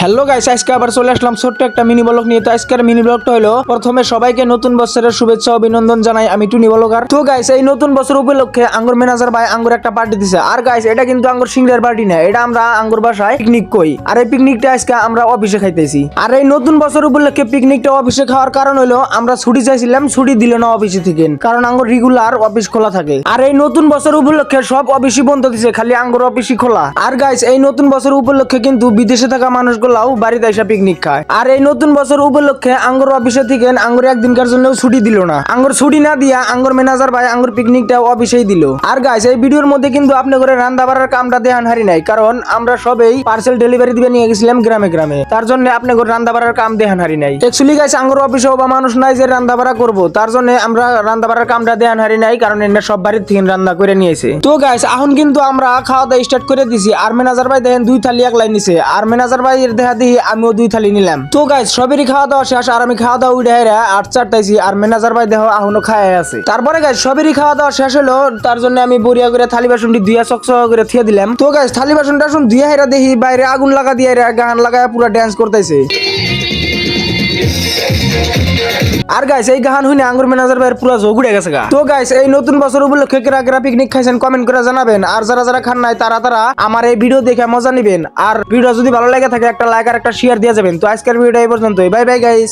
Hello guys, আজকে আবার চলে আসলাম ছোট্ট একটা মিনি ব্লগ নিয়ে। তো আজকের মিনি ব্লগটা হলো, প্রথমে সবাইকে নতুন বছরের শুভেচ্ছা ও অভিনন্দন জানাই, আমি টুনি ব্লগার। তো গাইস, এই নতুন বছর উপলক্ষে আঙ্গুর ম্যানেজার ভাই আঙ্গুর একটা পার্টি দিছে। আর গাইস, এটা কিন্তু আঙ্গুর সিংড়ার পার্টি না, এটা আমরা আঙ্গুর বাসায় পিকনিক কই। আর এই পিকনিকটা আজকে আমরা অফিসে খাইতেছি। আর এই নতুন বছর উপলক্ষে পিকনিকটা অফিসে খাওয়ার কারণ হলো, আমরা ছুটি চাইছিলাম, ছুটি দিল না অফিসে থেকে, কারণ আঙ্গুর রেগুলার অফিস খোলা থাকে। আর এই নতুন বছর উপলক্ষে সব অফিসই বন্ধ দিছে, খালি আঙ্গুর অফিসই খোলা। আর গাইস, এই নতুন বছর উপলক্ষে কিন্তু বিদেশে থাকা মানুষগুলাও বাড়িতে এসে পিকনিক খায়। আর এই নতুন বছর উপলক্ষে আঙ্গুর অফিসে থেকে আঙ্গুর একদিনকার জন্য ছুটি দিল না। আঙ্গুর ছুটি না দিয়া আঙ্গুর ম্যানেজার ভাই আঙ্গুর পিকনিকটা অফিসেই দিল। আর গাইস, এই ভিডিওর মধ্যে কিন্তু আপনি করে রান্না বাড়ার কামটা দেখান হারি নাই, কারণ আমরা সবেই পার্সেল ডেলিভারি দিবে নিয়ে গেছিলাম গ্রামে গ্রামে, তার জন্য আপনি করে রান্না বাড়ার কাম দেখান হারি নাই। অ্যাকচুয়ালি গাইস, আঙ্গুর অফিসে বা মানুষ নাই যে রান্না বাড়া করবো, তার জন্য আমরা রান্না বাড়ার কামটা দেখান হারি নাই, কারণ এনে সব বাড়ির থেকে রান্না করে নিয়েছে। তো গাইস, এখন কিন্তু আমরা খাওয়া দাওয়া স্টার্ট করে দিছি। আর ম্যানেজার ভাই দেখেন 2 থালি একলাই নিছে, আর ম্যানেজার ভাই এর দেখা দিই আমিও 2 থালি নিলাম। তো গাইস, সবেরই খাওয়া দাওয়া শেষ, আর আমি খাওয়া দাওয়া উঠে আট চারটাইছি, আর ম্যানেজার ভাই দেখো এখনো খায় আছে। তারপরে গাইস, সবেরই খাওয়া দাওয়া শেষ হলো, তার জন্য আমি বড়িয়া করে থালি বাসনটি ধুইয়া চকচক করে থিয়ে দিলাম। তো গাইস, থালি বাসন টাসন ধুইয়া হেরা দেখি বাইরে আগুন লাগা দিয়ে গান লাগায় পুরো ড্যান্স করতেছে। আর গাইস, এই গান হইনি আঙ্গুর ম্যানেজার ভাইয়ের পুরো যোগ উড়ে গেছে গা। তো গাইস, এই নতুন বছর উপলক্ষে কেরা কেরা পিকনিক খাইছেন কমেন্ট করে জানাবেন, আর যারা যারা খান নাই তারা আমার এই ভিডিও দেখে মজা নিবেন। আর ভিডিও যদি ভালো লাগে থাকে একটা লাইক আর একটা শেয়ার দিয়ে যাবেন। তো আজকের ভিডিওটা এই পর্যন্তই, বাই বাই গাইস।